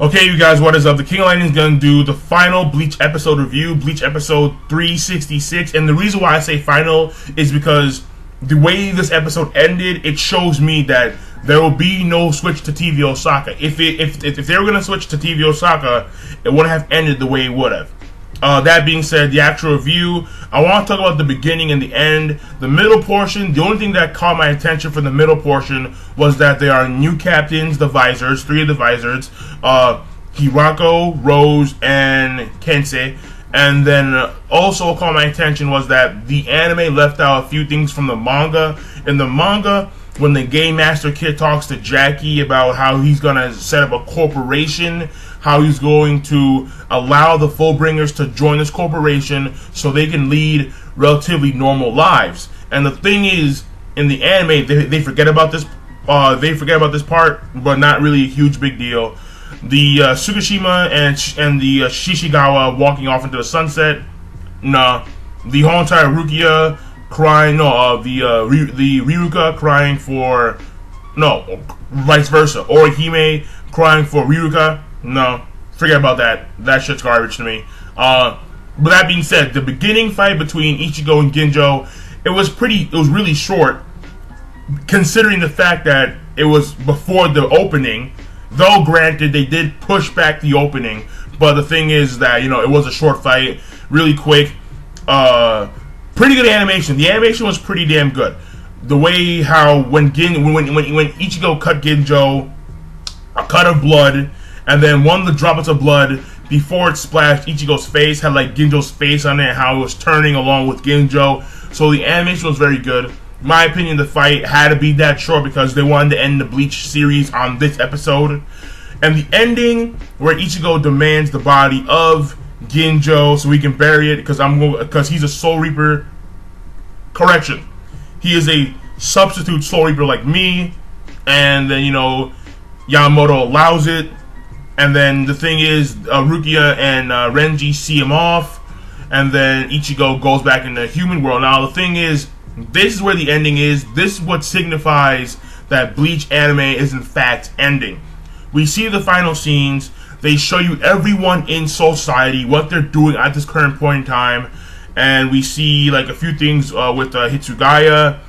Okay, you guys, what is up? The King of Lightning is going to do the final Bleach episode review, Bleach episode 366. And the reason why I say final is because the way this episode ended, it shows me that there will be no switch to TV Osaka. If they were going to switch to TV Osaka, it wouldn't have ended the way it would have. That being said, the actual review, I want to talk about the beginning and the end. The middle portion, the only thing that caught my attention for the middle portion was that there are new captains, the Visors, 3 of the Visors, Hirako, Rose, and Kensei. And then also what caught my attention was that the anime left out a few things from the manga. In the manga, when the Game Master Kid talks to Jackie about how he's going to set up a corporation, how he's going to allow the Fullbringers to join this corporation so they can lead relatively normal lives. And the thing is, in the anime, they forget about this. They forget about this part, but not really a huge big deal. The Tsukishima and the Shishigawa walking off into the sunset. Nah, the whole entire Rukia crying. No, the Riruka crying for. No, vice versa. Orihime crying for Riruka. No, forget about that. That shit's garbage to me. But that being said, the beginning fight between Ichigo and Ginjo, it was really short, considering the fact that it was before the opening. Though granted, they did push back the opening, but the thing is that it was a short fight, really quick. Pretty good animation. The animation was pretty damn good. The way how when Ichigo cut Ginjo, a cut of blood. And then one of the droplets of blood, before it splashed Ichigo's face, had like Ginjo's face on it, and how it was turning along with Ginjo. So the animation was very good. In my opinion, the fight had to be that short because they wanted to end the Bleach series on this episode. And the ending, where Ichigo demands the body of Ginjo so he can bury it, because he's a Soul Reaper. Correction, he is a substitute Soul Reaper like me, and then Yamamoto allows it. And then the thing is, Rukia and Renji see him off, and then Ichigo goes back in the human world. Now the thing is, this is where the ending is. This is what signifies that Bleach anime is in fact ending. We see the final scenes. They show you everyone in Soul Society, what they're doing at this current point in time, and we see like a few things with Hitsugaya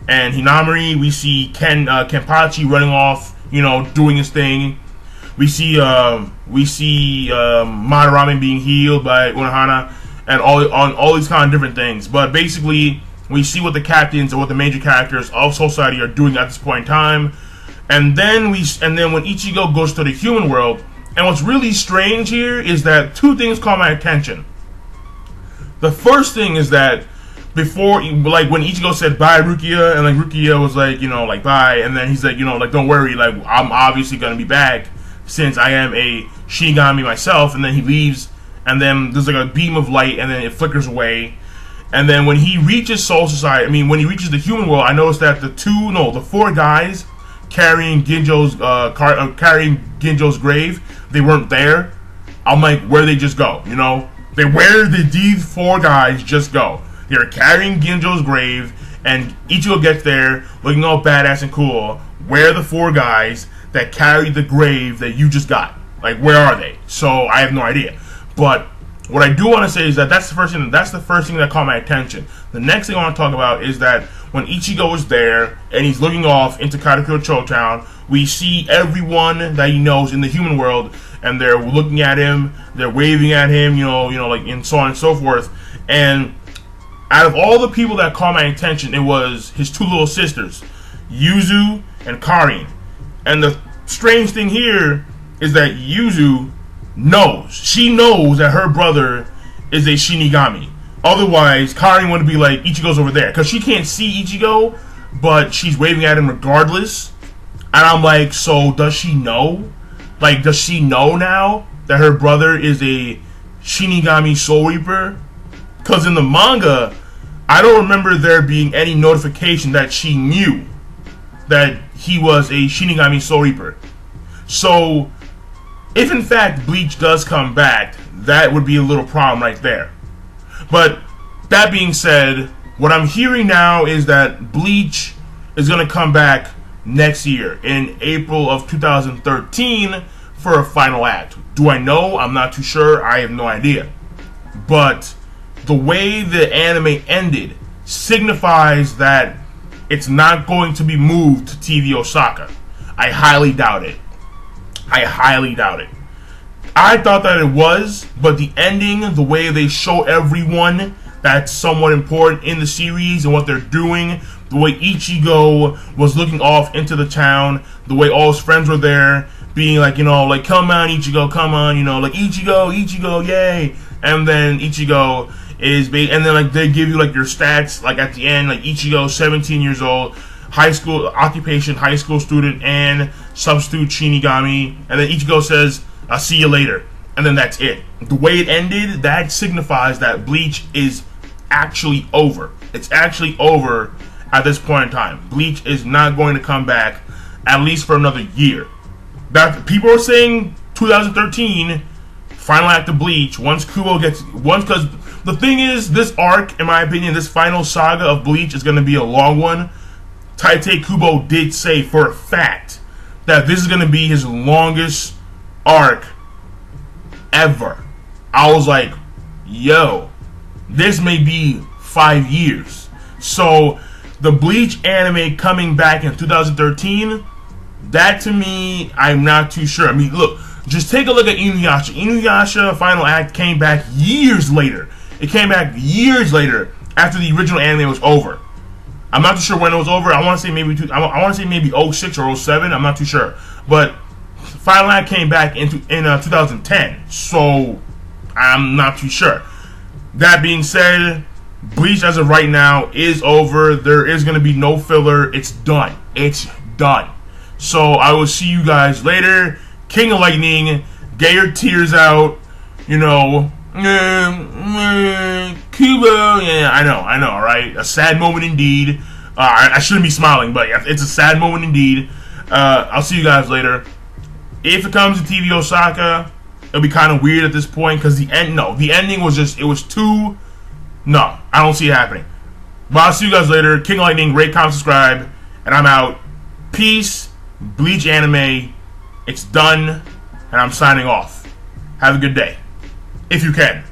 and Hinamori. We see Kenpachi running off, doing his thing. We see Madarame being healed by Unohana, and all these kind of different things. But basically, we see what the captains or what the major characters of Soul Society are doing at this point in time. And then when Ichigo goes to the human world, and what's really strange here is that two things caught my attention. The first thing is that before, like when Ichigo said bye Rukia, and like Rukia was like bye, and then he's like don't worry, like I'm obviously gonna be back, since I am a Shinigami myself. And then he leaves, and then there's like a beam of light, and then it flickers away. And then when he reaches Soul Society, when he reaches the human world, I noticed that the 4 guys carrying Ginjo's grave, they weren't there. I'm like, where'd they just go? Where did these 4 guys just go? They're carrying Ginjo's grave, and Ichigo gets there looking all badass and cool. Where are the 4 guys that carried the grave that you just got? Like, where are they? So I have no idea. But what I do want to say is that that's the first thing that caught my attention. The next thing I want to talk about is that when Ichigo is there and he's looking off into Karakura Town, we see everyone that he knows in the human world, and they're looking at him, they're waving at him, like, and so on and so forth. And out of all the people that caught my attention, it was his 2 little sisters, Yuzu and Karin. And the strange thing here is that Yuzu knows. She knows that her brother is a Shinigami. Otherwise, Karin would be like, Ichigo's over there. Because she can't see Ichigo, but she's waving at him regardless. And I'm like, so does she know? Like, does she know now that her brother is a Shinigami Soul Reaper? Because in the manga, I don't remember there being any notification that she knew that he was a Shinigami Soul Reaper. So, if in fact Bleach does come back, that would be a little problem right there. But that being said, what I'm hearing now is that Bleach is going to come back next year in April of 2013 for a final act. Do I know? I'm not too sure. I have no idea. But the way the anime ended signifies that it's not going to be moved to TV Osaka. I highly doubt it. I highly doubt it. I thought that it was, but the ending, the way they show everyone that's somewhat important in the series and what they're doing, the way Ichigo was looking off into the town, the way all his friends were there, being like, you know, like, come on, Ichigo, come on, you know, like, Ichigo, yay. And then Ichigo and then, like, they give you, like, your stats, like, at the end, like, Ichigo, 17 years old, high school, occupation, high school student, and substitute Shinigami. And then Ichigo says, I'll see you later. And then that's it. The way it ended, that signifies that Bleach is actually over. It's actually over at this point in time. Bleach is not going to come back, at least for another year. That people are saying 2013, final act of Bleach, because the thing is, this arc, in my opinion, this final saga of Bleach is going to be a long one. Tite Kubo did say for a fact that this is going to be his longest arc ever. I was like, yo, this may be 5 years. So the Bleach anime coming back in 2013, that to me, I'm not too sure. I mean, look, just take a look at Inuyasha. Inuyasha final act came back years later. It came back years later after the original anime was over. I'm not too sure when it was over. I want to say maybe 06 or 07. I'm not too sure. But final act came back in 2010. So I'm not too sure. That being said, Bleach as of right now is over. There is going to be no filler. It's done. It's done. So I will see you guys later. King of Lightning, get your tears out. You know, Kubo. Yeah, I know, right? A sad moment indeed. I shouldn't be smiling, but it's a sad moment indeed. I'll see you guys later. If it comes to TV Osaka, it'll be kind of weird at this point because the ending was just, it was too. No, I don't see it happening. But I'll see you guys later. King of Lightning, rate, comment, subscribe, and I'm out. Peace. Bleach anime. It's done, and I'm signing off. Have a good day. If you can.